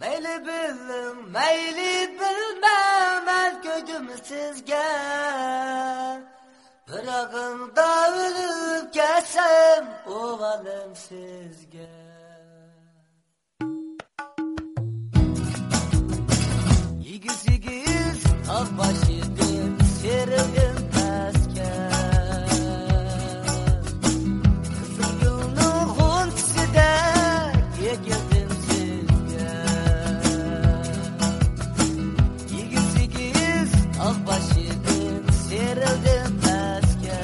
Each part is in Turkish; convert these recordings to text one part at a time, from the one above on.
Meyli bildim, meyli bilmem, el köydüm sizge. Bırağımda ölüp kesem, ovalım sizge. Yigiz yigiz, tağ başıdım, serildim peske. Kızım yılının huntisi de, yegildim sizge. Yigiz yigiz, tağ başıdım, serildim peske.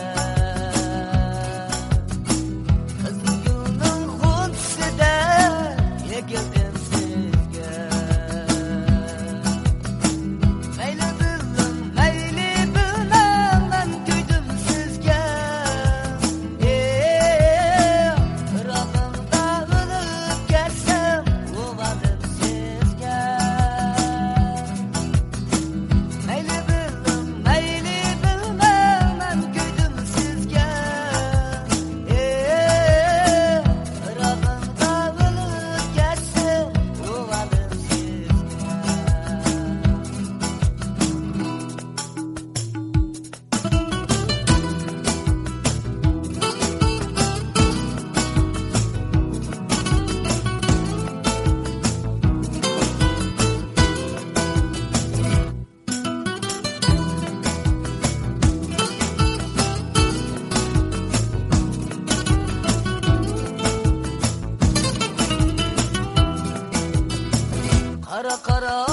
Kızım yılının huntisi de, yegildim sizge. Meyli bildim, meyli bilmem, ben köydüm sizge. Bırağımda ölüp gelsem, ovadım sizge. Meyli bildim, meyli bilmem, ben köydüm sizge. Bırağımda ölüp gelsem, ovadım sizge. Kara kara